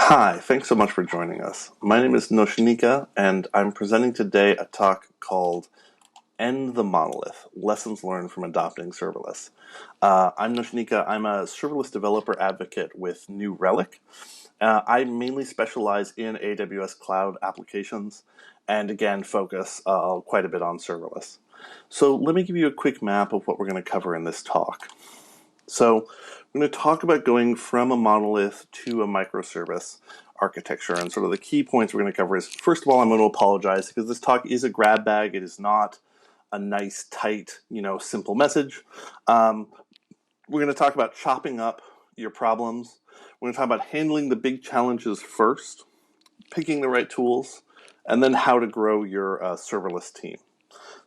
Hi, thanks so much for joining us. My name is Noshinika, and I'm presenting today a talk called End the Monolith, Lessons Learned from Adopting Serverless. I'm Noshinika. I'm a serverless developer advocate with New Relic. I mainly specialize in AWS Cloud applications and again focus quite a bit on serverless. So let me give you a quick map of what we're going to cover in this talk. So we're going to talk about going from a monolith to a microservice architecture, and sort of the key points we're going to cover is, first of all, I'm going to apologize because this talk is a grab bag. It is not a nice, tight, simple message. We're going to talk about chopping up your problems. We're going to talk about handling the big challenges first, picking the right tools, and then how to grow your serverless team.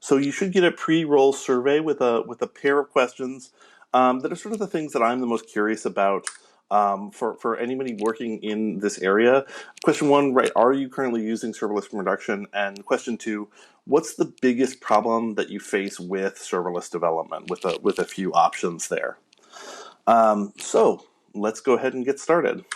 So you should get a pre-roll survey with a pair of questions that are sort of the things that I'm the most curious about for anybody working in this area. Question one, right, are you currently using serverless in production? And question two, what's the biggest problem that you face with serverless development with a few options there? So let's go ahead and get started.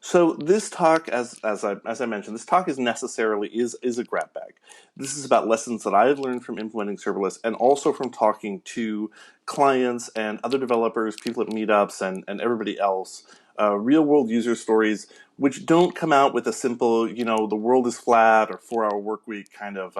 So this talk, as I mentioned, this talk is a grab bag. This is about lessons that I've learned from implementing serverless, and also from talking to clients and other developers, people at meetups, and everybody else. Real world user stories, which don't come out with a simple, the world is flat or 4-hour work week kind of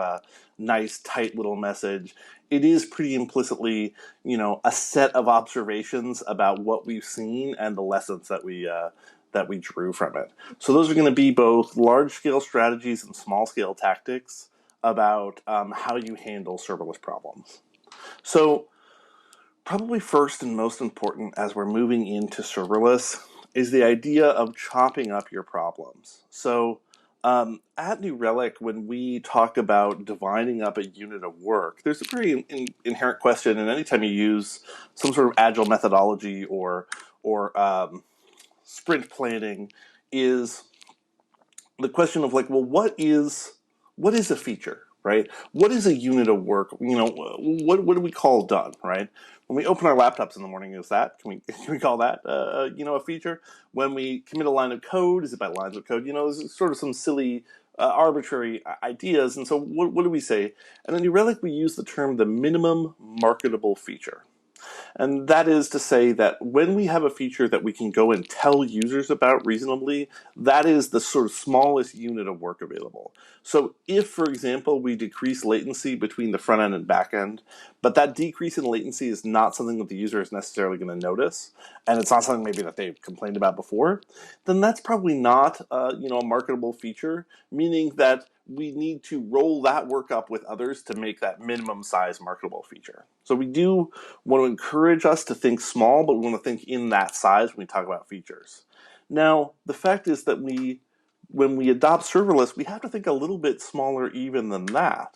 nice, tight little message. It is pretty implicitly, a set of observations about what we've seen and the lessons that we drew from it. So those are going to be both large-scale strategies and small-scale tactics about how you handle serverless problems. So probably first and most important as we're moving into serverless is the idea of chopping up your problems. So at New Relic, when we talk about dividing up a unit of work, there's a very inherent question, and anytime you use some sort of agile methodology or sprint planning, is the question of what is a feature, right? What is a unit of work? What do we call done, right? When we open our laptops in the morning, is that can we call that a feature? When we commit a line of code, is it by lines of code? There's sort of some silly arbitrary ideas, and so what do we say? And in New Relic, we use the term the minimum marketable feature. And that is to say that when we have a feature that we can go and tell users about reasonably, that is the sort of smallest unit of work available. So if, for example, we decrease latency between the front end and back end, but that decrease in latency is not something that the user is necessarily going to notice, and it's not something maybe that they've complained about before, then that's probably not a marketable feature, meaning that we need to roll that work up with others to make that minimum size marketable feature. So we do want to encourage us to think small, but we want to think in that size when we talk about features. Now, the fact is that when we adopt serverless, we have to think a little bit smaller even than that.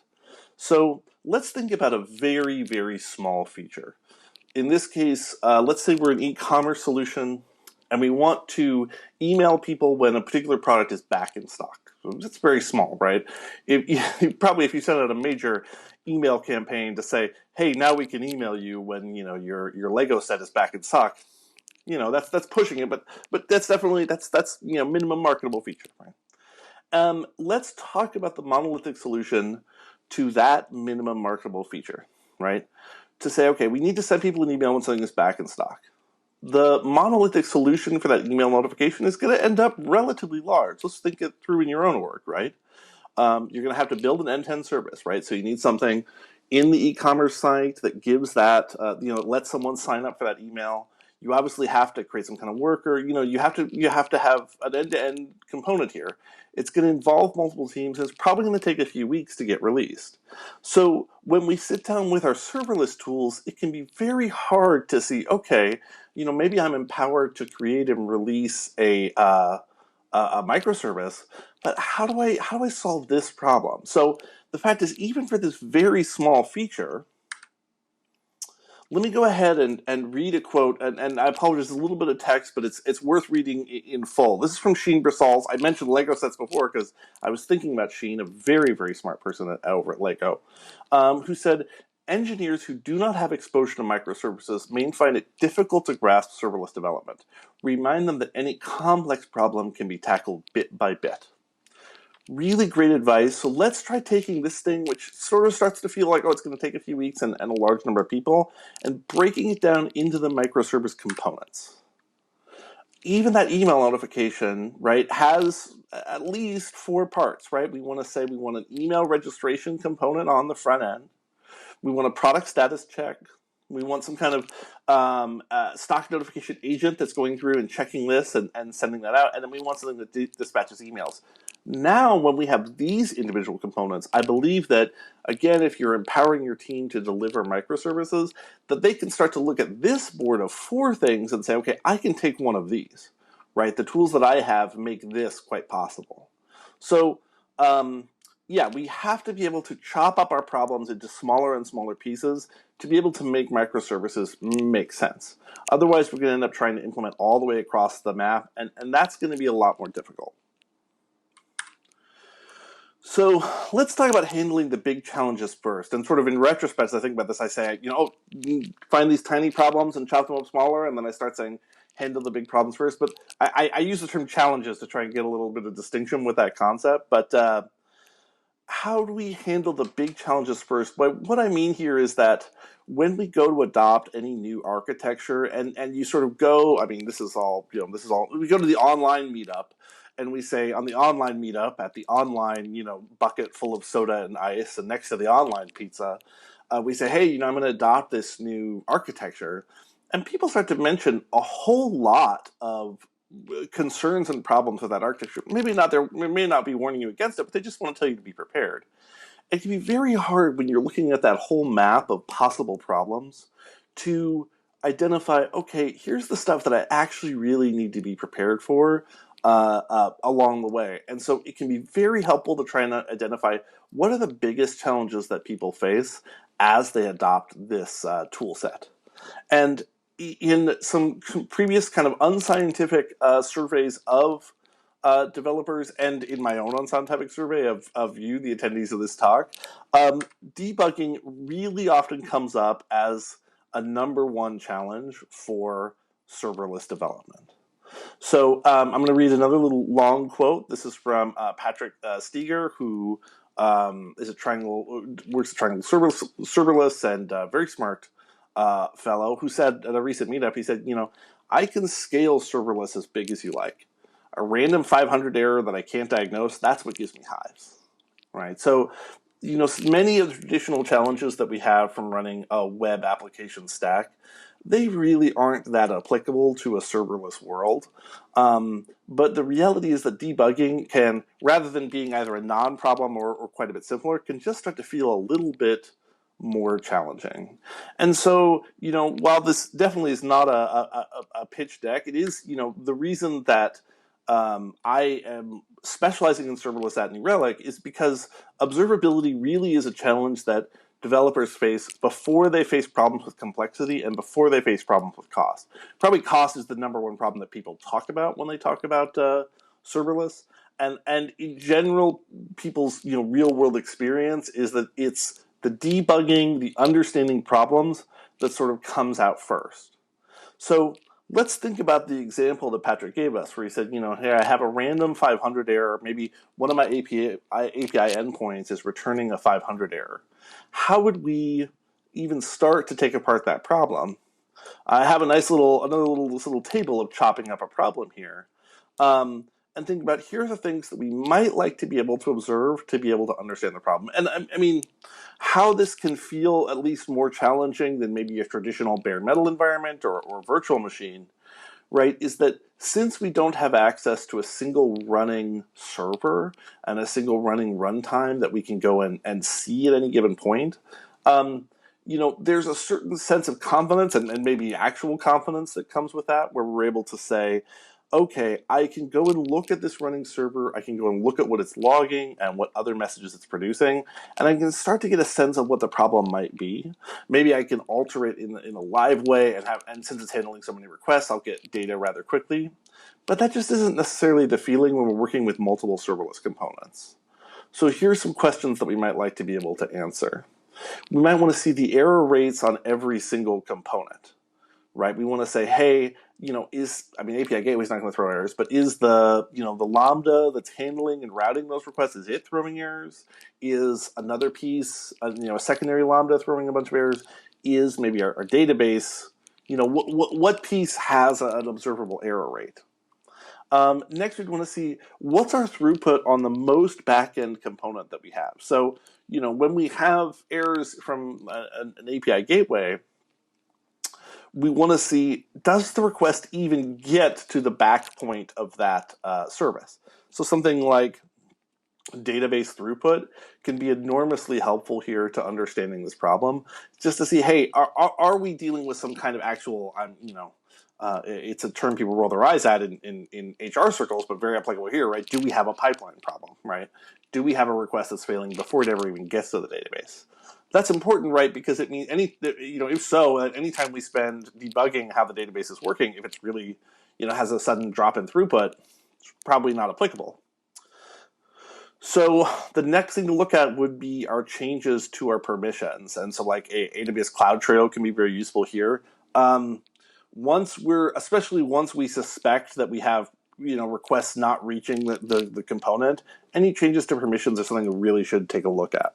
So let's think about a very, very small feature. In this case, let's say we're an e-commerce solution and we want to email people when a particular product is back in stock. So it's very small, right? If you send out a major email campaign to say, hey, now we can email you when your Lego set is back in stock, that's pushing it, but that's definitely that's minimum marketable feature, right? Let's talk about the monolithic solution to that minimum marketable feature, right? To say, okay, we need to send people an email when something is back in stock. The monolithic solution for that email notification is going to end up relatively large. Let's think it through in your own work, right? You're going to have to build an end-to-end service, right? So you need something in the e-commerce site that gives that, lets someone sign up for that email. You obviously have to create some kind of worker. You have to have an end-to-end component here. It's going to involve multiple teams, and it's probably going to take a few weeks to get released. So when we sit down with our serverless tools, it can be very hard to see, okay, maybe I'm empowered to create and release a microservice, but how do I solve this problem? So the fact is, even for this very small feature, let me go ahead and read a quote, and I apologize, a little bit of text, but it's worth reading in full. This is from Sheen Brissals. I mentioned Lego sets before because I was thinking about Sheen, a very, very smart person over at Lego, who said, engineers who do not have exposure to microservices may find it difficult to grasp serverless development. Remind them that any complex problem can be tackled bit by bit. Really great advice. So let's try taking this thing, which sort of starts to feel like, oh, it's going to take a few weeks and a large number of people, and breaking it down into the microservice components. Even that email notification, right, has at least 4 parts, right? We want to say we want an email registration component on the front end. We want a product status check. We want some kind of stock notification agent that's going through and checking this and sending that out. And then we want something that dispatches emails. Now, when we have these individual components, I believe that, again, if you're empowering your team to deliver microservices, that they can start to look at this board of 4 things and say, okay, I can take one of these, right? The tools that I have make this quite possible. So, yeah, we have to be able to chop up our problems into smaller and smaller pieces to be able to make microservices make sense. Otherwise, we're going to end up trying to implement all the way across the map, and that's going to be a lot more difficult. So let's talk about handling the big challenges first. And sort of in retrospect, as I think about this, I say, find these tiny problems and chop them up smaller, and then I start saying, handle the big problems first. But I use the term challenges to try and get a little bit of distinction with that concept. But how do we handle the big challenges first? What I mean here is that when we go to adopt any new architecture, and you sort of go, we go to the online meetup, and we say on the online meetup at the online, bucket full of soda and ice, and next to the online pizza, we say, hey, I'm going to adopt this new architecture, and people start to mention a whole lot of concerns and problems with that architecture. They may not be warning you against it, but they just want to tell you to be prepared. It can be very hard when you're looking at that whole map of possible problems to identify, okay, here's the stuff that I actually really need to be prepared for along the way. And so it can be very helpful to try and identify what are the biggest challenges that people face as they adopt this tool set. And in some previous kind of unscientific surveys of developers, and in my own unscientific survey of you, the attendees of this talk, debugging really often comes up as a number 1 challenge for serverless development. So I'm going to read another little long quote. This is from Patrick Steger, who works at Triangle Serverless, and very smart fellow, who said at a recent meetup, he said, I can scale serverless as big as you like. A random 500 error that I can't diagnose, that's what gives me hives, right? So, many of the traditional challenges that we have from running a web application stack, they really aren't that applicable to a serverless world. But the reality is that debugging can, rather than being either a non-problem or quite a bit simpler, can just start to feel a little bit more challenging. And so, while this definitely is not a pitch deck, it is, the reason that I am specializing in serverless at New Relic is because observability really is a challenge that developers face before they face problems with complexity and before they face problems with cost. Probably cost is the number 1 problem that people talk about when they talk about serverless. And in general, people's real world experience is that it's the debugging, the understanding problems that sort of comes out first. So let's think about the example that Patrick gave us, where he said, hey, I have a random 500 error. Maybe one of my API endpoints is returning a 500 error. How would we even start to take apart that problem? I have another little table of chopping up a problem here. And think about, here are the things that we might like to be able to observe to be able to understand the problem. And I mean, how this can feel at least more challenging than maybe a traditional bare metal environment or virtual machine, right, is that since we don't have access to a single running server and a single running runtime that we can go and see at any given point, there's a certain sense of confidence and maybe actual confidence that comes with that, where we're able to say, okay, I can go and look at this running server, I can go and look at what it's logging and what other messages it's producing, and I can start to get a sense of what the problem might be. Maybe I can alter it in a live way, and since it's handling so many requests, I'll get data rather quickly. But that just isn't necessarily the feeling when we're working with multiple serverless components. So here's some questions that we might like to be able to answer. We might want to see the error rates on every single component, right? We want to say, hey, API Gateway's not going to throw errors, but is the Lambda that's handling and routing those requests, is it throwing errors? Is another piece, a secondary Lambda throwing a bunch of errors? Is maybe our database, what piece has an observable error rate? Next, we'd want to see what's our throughput on the most back-end component that we have. So, when we have errors from an API gateway, we want to see, does the request even get to the back point of that service? So something like database throughput can be enormously helpful here to understanding this problem, just to see, hey, are we dealing with some kind of actual, it's a term people roll their eyes at in HR circles, but very applicable here, right? Do we have a pipeline problem, right? Do we have a request that's failing before it ever even gets to the database? That's important, right? Because it means if so, at any time we spend debugging how the database is working, if it's really, has a sudden drop in throughput, it's probably not applicable. So the next thing to look at would be our changes to our permissions. And so like AWS Cloud Trail can be very useful here. Especially once we suspect that we have, requests not reaching the component, any changes to permissions are something we really should take a look at.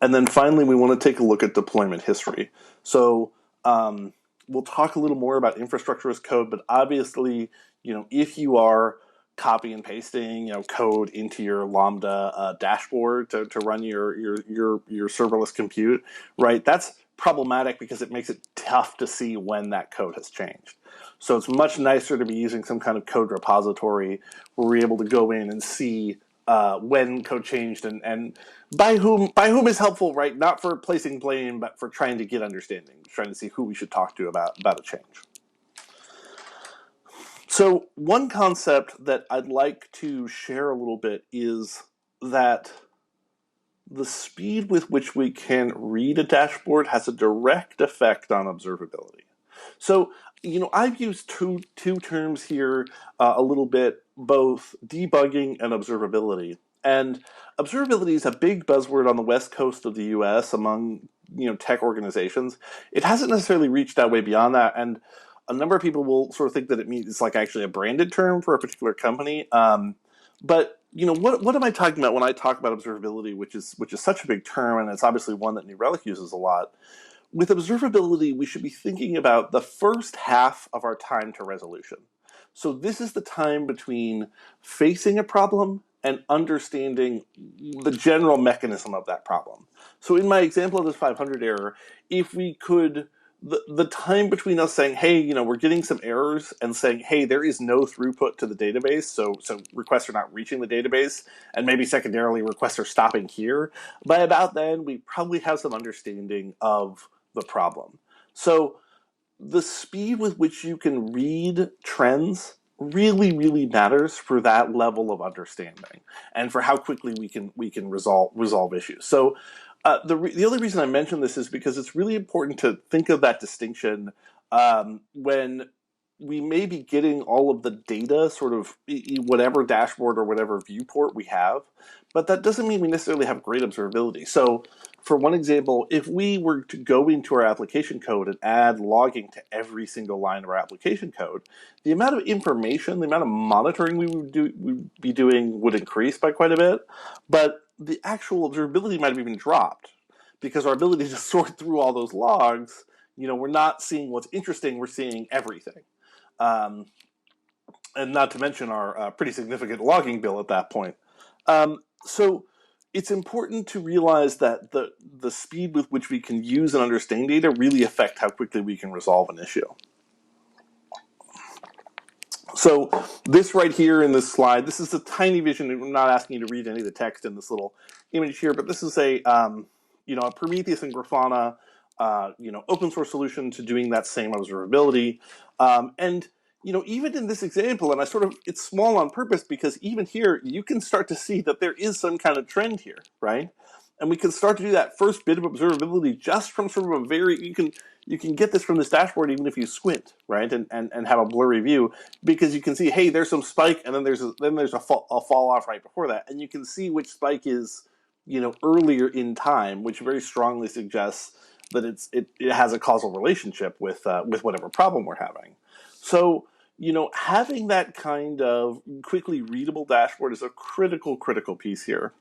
And then finally, we want to take a look at deployment history. So we'll talk a little more about infrastructure as code, but obviously, if you are copy and pasting, code into your Lambda dashboard to run your serverless compute, right? That's problematic because it makes it tough to see when that code has changed. So it's much nicer to be using some kind of code repository where we're able to go in and see when code changed and by whom is helpful, right? Not for placing blame, but for trying to get understanding, trying to see who we should talk to about a change. So one concept that I'd like to share a little bit is that the speed with which we can read a dashboard has a direct effect on observability. So, I've used two terms here a little bit, both debugging and observability. And observability is a big buzzword on the West Coast of the US among, tech organizations. It hasn't necessarily reached that way beyond that. And a number of people will sort of think that it's like actually a branded term for a particular company. But what am I talking about when I talk about observability, which is such a big term, and it's obviously one that New Relic uses a lot. With observability, we should be thinking about the first half of our time to resolution. So this is the time between facing a problem and understanding the general mechanism of that problem. So in my example of this 500 error, if we could, the time between us saying, hey, we're getting some errors, and saying, hey, there is no throughput to the database, so requests are not reaching the database, and maybe secondarily requests are stopping here, by about then we probably have some understanding of the problem. So the speed with which you can read trends really, really matters for that level of understanding and for how quickly we can resolve issues. So the only reason I mention this is because it's really important to think of that distinction when we may be getting all of the data, sort of whatever dashboard or whatever viewport we have, but that doesn't mean we necessarily have great observability. So for one example, if we were to go into our application code and add logging to every single line of our application code, the amount of information, the amount of monitoring we would be doing would increase by quite a bit, but the actual observability might have even dropped because our ability to sort through all those logs, we're not seeing what's interesting, we're seeing everything. And not to mention our pretty significant logging bill at that point. So it's important to realize that the speed with which we can use and understand data really affect how quickly we can resolve an issue. So this right here in this slide, this is a tiny vision. I'm not asking you to read any of the text in this little image here, but this is a Prometheus and Grafana open source solution to doing that same observability. And even in this example, and it's small on purpose because even here, you can start to see that there is some kind of trend here, right? And we can start to do that first bit of observability just from sort of a you can get this from this dashboard even if you squint, right? And have a blurry view because you can see, hey, there's some spike and then there's a fall off right before that. And you can see which spike is earlier in time, which very strongly suggests that it has a causal relationship with whatever problem we're having. So, having that kind of quickly readable dashboard is a critical piece here.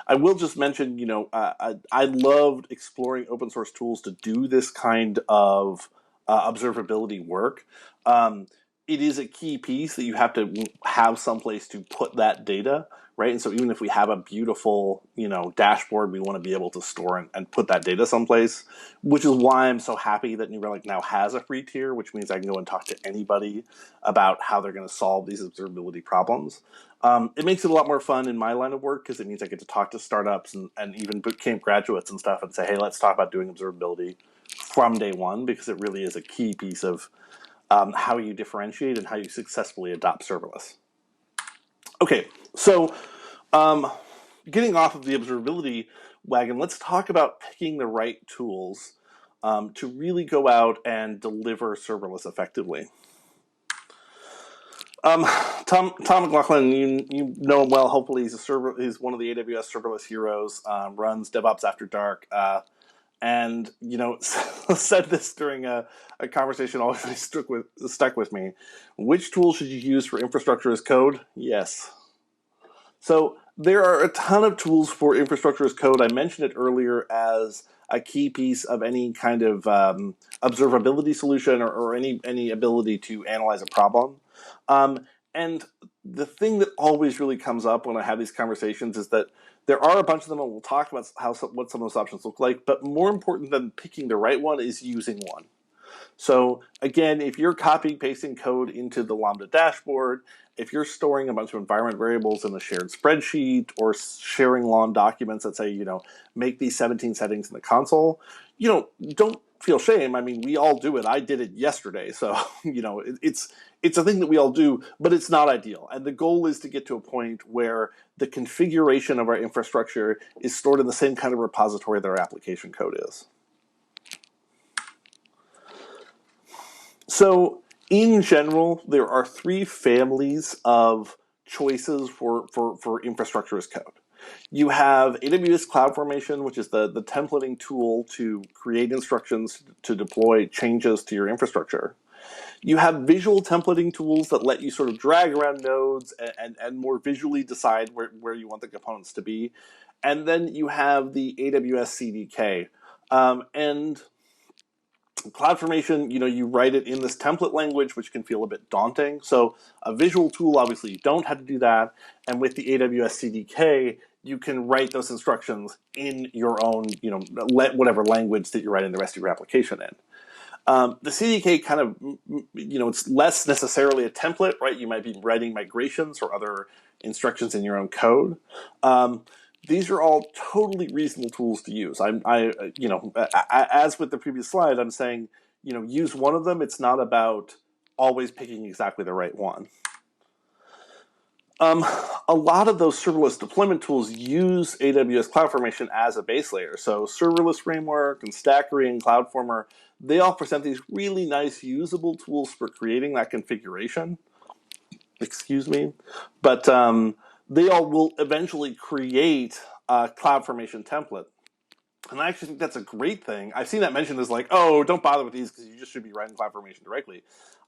I will just mention, I loved exploring open source tools to do this kind of observability work. It is a key piece that you have to have someplace to put that data, right? And so even if we have a beautiful, dashboard, we want to be able to store and put that data someplace, which is why I'm so happy that New Relic now has a free tier, which means I can go and talk to anybody about how they're going to solve these observability problems. It makes it a lot more fun in my line of work because it means I get to talk to startups and even bootcamp graduates and stuff and say, hey, let's talk about doing observability from day one, because it really is a key piece of how you differentiate and how you successfully adopt serverless. Okay, so getting off of the observability wagon, let's talk about picking the right tools to really go out and deliver serverless effectively. Tom McLaughlin, you know him well. Hopefully, he's one of the AWS serverless heroes. Runs DevOps After Dark, and said this during a conversation. Always stuck with me. Which tool should you use for infrastructure as code? Yes. So there are a ton of tools for infrastructure as code. I mentioned it earlier as a key piece of any kind of observability solution or any ability to analyze a problem. And the thing that always really comes up when I have these conversations is that there are a bunch of them, and we'll talk about what some of those options look like. But more important than picking the right one is using one. So again, if you're copying, pasting code into the Lambda dashboard, if you're storing a bunch of environment variables in a shared spreadsheet or sharing long documents that say, make these 17 settings in the console, don't feel shame. I mean, we all do it. I did it yesterday. So, it's a thing that we all do, but it's not ideal. And the goal is to get to a point where the configuration of our infrastructure is stored in the same kind of repository that our application code is. So in general, there are three families of choices for infrastructure as code. You have AWS Cloud Formation, which is the templating tool to create instructions to deploy changes to your infrastructure. You have visual templating tools that let you sort of drag around nodes and more visually decide where you want the components to be. And then you have the AWS CDK. And CloudFormation, you write it in this template language, which can feel a bit daunting. So a visual tool, obviously, you don't have to do that. And with the AWS CDK, you can write those instructions in your own, whatever language that you're writing the rest of your application in. The CDK kind of, it's less necessarily a template, right? You might be writing migrations or other instructions in your own code. These are all totally reasonable tools to use. As with the previous slide, I'm saying, use one of them. It's not about always picking exactly the right one. A lot of those serverless deployment tools use AWS CloudFormation as a base layer. So Serverless Framework and Stackery and CloudFormer, they all present these really nice usable tools for creating that configuration. Excuse me. But they all will eventually create a CloudFormation template. And I actually think that's a great thing. I've seen that mentioned as like, oh, don't bother with these because you just should be writing CloudFormation directly.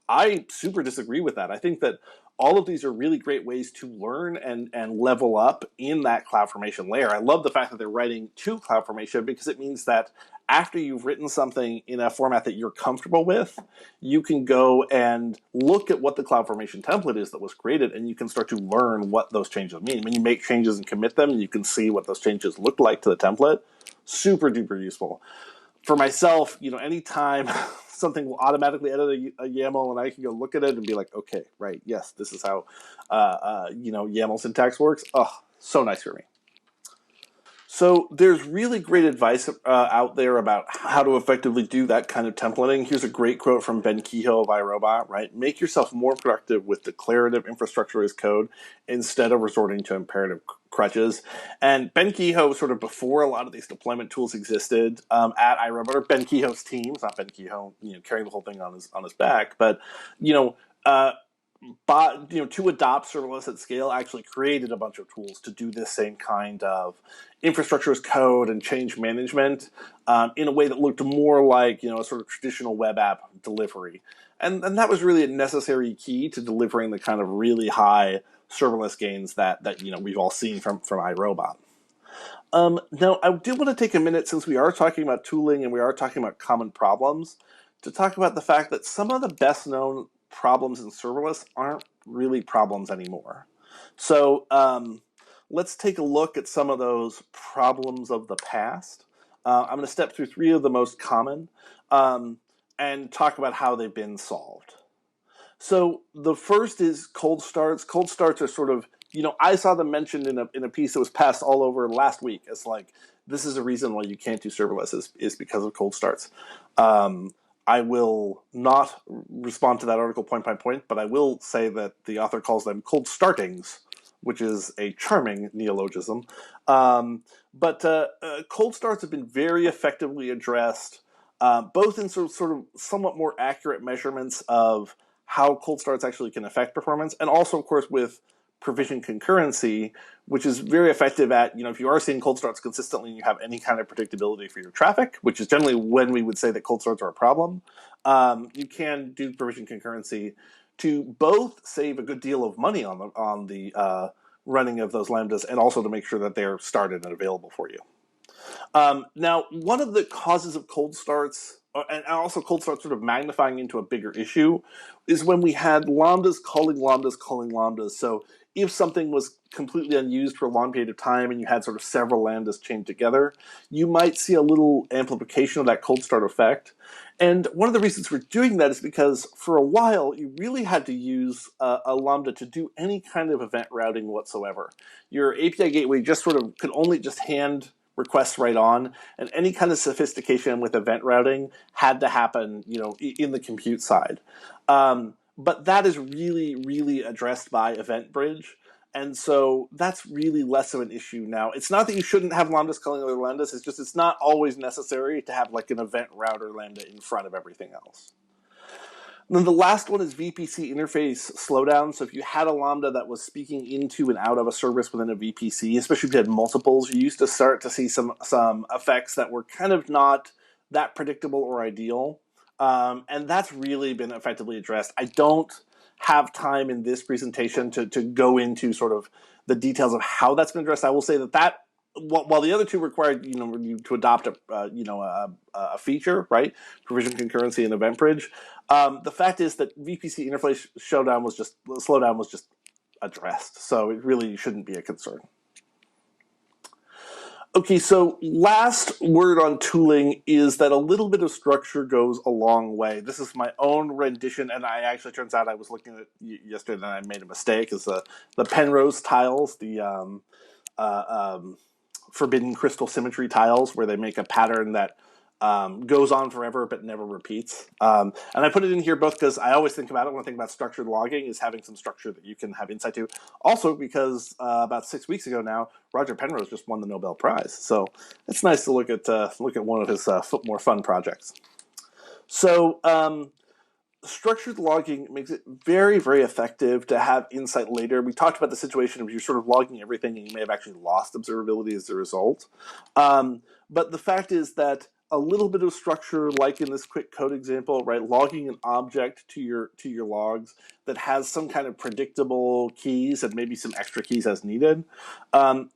I super disagree with that. I think that all of these are really great ways to learn and level up in that CloudFormation layer. I love the fact that they're writing to CloudFormation because it means that after you've written something in a format that you're comfortable with, you can go and look at what the CloudFormation template is that was created, and you can start to learn what those changes mean. When you make changes and commit them, you can see what those changes look like to the template. Super duper useful. For myself, anytime something will automatically edit a YAML and I can go look at it and be like, okay, right, yes, this is how YAML syntax works. Oh, so nice for me. So there's really great advice out there about how to effectively do that kind of templating. Here's a great quote from Ben Kehoe of iRobot, right? Make yourself more productive with declarative infrastructure as code instead of resorting to imperative crutches. And Ben Kehoe, sort of before a lot of these deployment tools existed at iRobot, or Ben Kehoe's team, it's not Ben Kehoe, carrying the whole thing on his back, but, but to adopt serverless at scale, actually created a bunch of tools to do this same kind of infrastructure as code and change management in a way that looked more like a sort of traditional web app delivery, and that was really a necessary key to delivering the kind of really high serverless gains that we've all seen from iRobot. Now, I do want to take a minute, since we are talking about tooling and we are talking about common problems, to talk about the fact that some of the best known problems in serverless aren't really problems anymore. So let's take a look at some of those problems of the past. I'm going to step through three of the most common and talk about how they've been solved. So the first is cold starts. Cold starts are sort of, I saw them mentioned in a piece that was passed all over last week as like, this is a reason why you can't do serverless is because of cold starts. I will not respond to that article point by point, but I will say that the author calls them cold startings, which is a charming neologism. But cold starts have been very effectively addressed, both in sort of somewhat more accurate measurements of how cold starts actually can affect performance, and also, of course, with provision concurrency, which is very effective at, if you are seeing cold starts consistently and you have any kind of predictability for your traffic, which is generally when we would say that cold starts are a problem, you can do provision concurrency to both save a good deal of money on the running of those lambdas, and also to make sure that they're started and available for you. Now, one of the causes of cold starts, and also cold starts sort of magnifying into a bigger issue, is when we had lambdas calling lambdas calling lambdas. So if something was completely unused for a long period of time and you had sort of several lambdas chained together, you might see a little amplification of that cold start effect. And one of the reasons for doing that is because for a while you really had to use a lambda to do any kind of event routing whatsoever. Your API gateway just sort of could only just hand requests right on, and any kind of sophistication with event routing had to happen, in the compute side. But that is really, really addressed by Event Bridge, and so that's really less of an issue now. It's not that you shouldn't have lambdas calling other lambdas, it's just it's not always necessary to have like an event router lambda in front of everything else. And then the last one is VPC interface slowdown. So if you had a lambda that was speaking into and out of a service within a VPC, especially if you had multiples, you used to start to see some effects that were kind of not that predictable or ideal. And that's really been effectively addressed. I don't have time in this presentation to go into sort of the details of how that's been addressed. I will say that while the other two required you to adopt a feature, right, provision concurrency and event bridge, the fact is that VPC interface slowdown was just addressed, so it really shouldn't be a concern. Okay, so last word on tooling is that a little bit of structure goes a long way. This is my own rendition, and I actually, turns out I was looking at it yesterday and I made a mistake. It's the Penrose tiles, the forbidden crystal symmetry tiles, where they make a pattern that goes on forever but never repeats. And I put it in here both because I always think about it when I think about structured logging, is having some structure that you can have insight to. Also because about 6 weeks ago now, Roger Penrose just won the Nobel Prize. So it's nice to look at one of his more fun projects. So structured logging makes it very, very effective to have insight later. We talked about the situation of you're sort of logging everything and you may have actually lost observability as a result. But the fact is that a little bit of structure, like in this quick code example, right, logging an object to your logs that has some kind of predictable keys and maybe some extra keys as needed,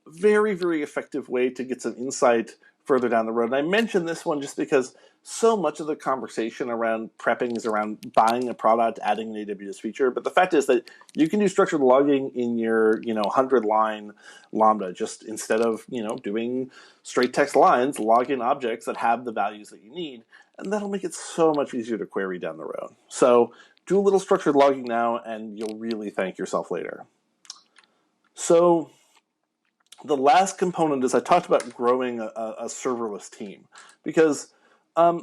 very, very effective way to get some insight further down the road. And I mention this one just because so much of the conversation around prepping is around buying a product, adding an AWS feature. But the fact is that you can do structured logging in your 100-line Lambda, just instead of doing straight text lines, log in objects that have the values that you need, and that'll make it so much easier to query down the road. So do a little structured logging now, and you'll really thank yourself later. So the last component is I talked about growing a serverless team, because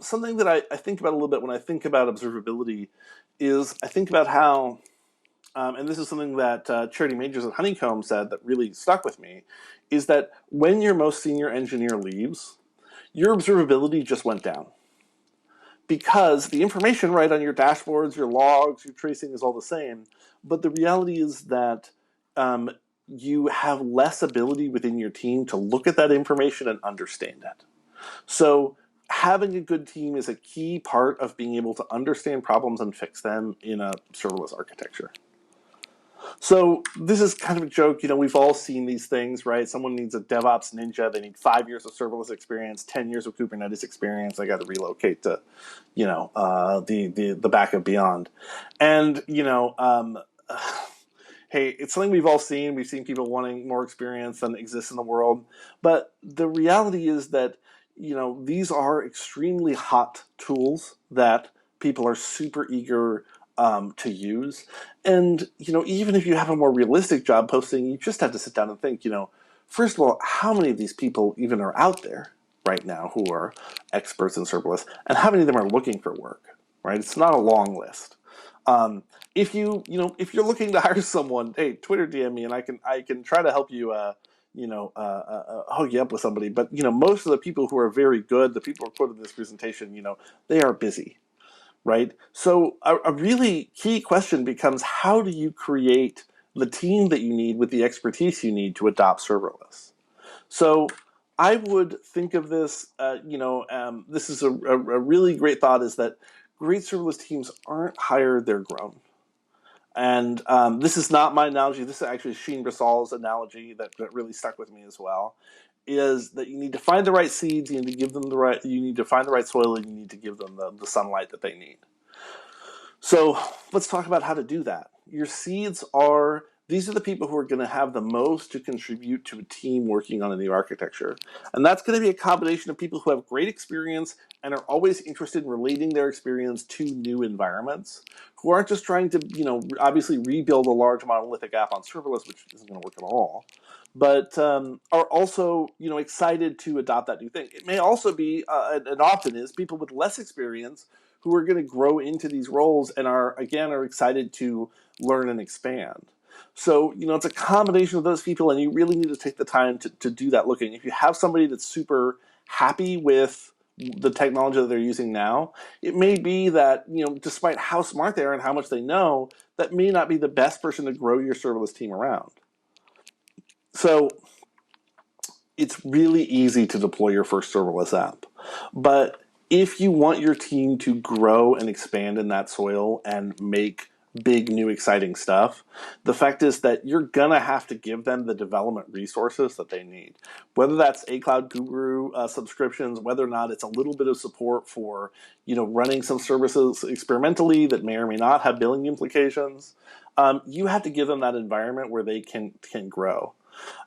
something that I think about a little bit when I think about observability is I think about how, and this is something that Charity Majors at Honeycomb said that really stuck with me, is that when your most senior engineer leaves, your observability just went down. because the information right on your dashboards, your logs, your tracing is all the same. But the reality is that you have less ability within your team to look at that information and understand it. So having a good team is a key part of being able to understand problems and fix them in a serverless architecture. So this is kind of a joke. We've all seen these things, right? Someone needs a DevOps ninja. They need 5 years of serverless experience, 10 years of Kubernetes experience. They got to relocate to, the back of beyond. And, hey, it's something we've all seen. We've seen people wanting more experience than exists in the world. But the reality is that, these are extremely hot tools that people are super eager to use. And, even if you have a more realistic job posting, you just have to sit down and think, first of all, how many of these people even are out there right now who are experts in serverless, and how many of them are looking for work, right? It's not a long list. If you're looking to hire someone, hey, Twitter DM me and I can try to help you, hook you up with somebody. But, most of the people who are very good, the people who are quoted in this presentation, they are busy. Right? So a really key question becomes, how do you create the team that you need with the expertise you need to adopt serverless? So I would think of this, this is a really great thought, is that great serverless teams aren't hired, they're grown. And this is not my analogy. This is actually Sheen Brisal's analogy that really stuck with me as well, is that you need to find the right seeds, you need to give them you need to find the right soil, and you need to give them the sunlight that they need. So let's talk about how to do that. Your seeds these are the people who are going to have the most to contribute to a team working on a new architecture. And that's going to be a combination of people who have great experience and are always interested in relating their experience to new environments, who aren't just trying to, obviously rebuild a large monolithic app on serverless, which isn't going to work at all, but are also, excited to adopt that new thing. It may also be, and often is, people with less experience who are going to grow into these roles and are excited to learn and expand. So, it's a combination of those people, and you really need to take the time to do that looking. If you have somebody that's super happy with the technology that they're using now, it may be that, despite how smart they are and how much they know, that may not be the best person to grow your serverless team around. So it's really easy to deploy your first serverless app. But if you want your team to grow and expand in that soil and make big, new, exciting stuff, the fact is that you're going to have to give them the development resources that they need. Whether that's a Cloud Guru subscriptions, whether or not it's a little bit of support for, running some services experimentally that may or may not have billing implications, you have to give them that environment where they can grow.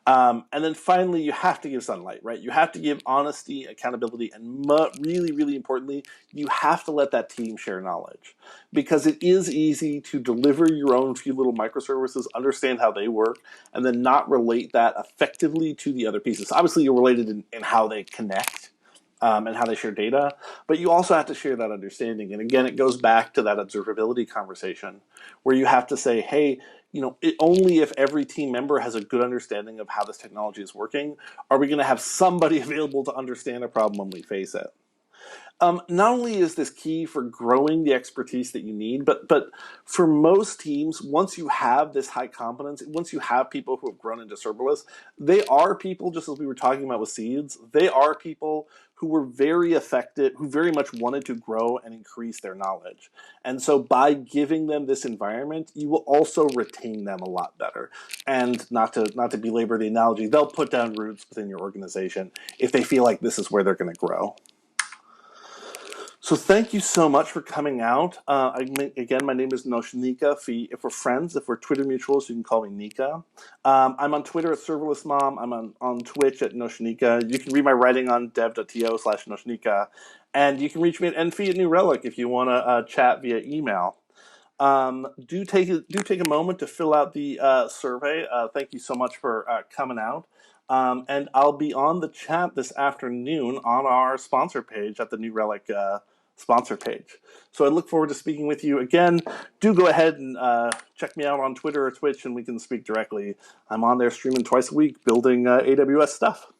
And then finally, you have to give sunlight, right? You have to give honesty, accountability, and really, really importantly, you have to let that team share knowledge. Because it is easy to deliver your own few little microservices, understand how they work, and then not relate that effectively to the other pieces. Obviously, you're related in how they connect. And how they share data, but you also have to share that understanding. And again, it goes back to that observability conversation where you have to say, hey, only if every team member has a good understanding of how this technology is working, are we going to have somebody available to understand a problem when we face it. Not only is this key for growing the expertise that you need, but for most teams, once you have this high competence, once you have people who have grown into serverless, they are people, just as we were talking about with seeds, they are people who were very effective, who very much wanted to grow and increase their knowledge. And so by giving them this environment, you will also retain them a lot better. And not to belabor the analogy, they'll put down roots within your organization if they feel like this is where they're going to grow. So thank you so much for coming out. Again, my name is Noshnika. If we're friends, if we're Twitter mutuals, you can call me Nika. I'm on Twitter at Serverless Mom. I'm on Twitch at Noshnika. You can read my writing on dev.to/Noshnika. And you can reach me at nf@New Relic if you want to chat via email. Do take a moment to fill out the survey. Thank you so much for coming out. And I'll be on the chat this afternoon on our sponsor page at the New Relic sponsor page. So I look forward to speaking with you again. Do go ahead and check me out on Twitter or Twitch, and we can speak directly. I'm on there streaming twice a week, building AWS stuff.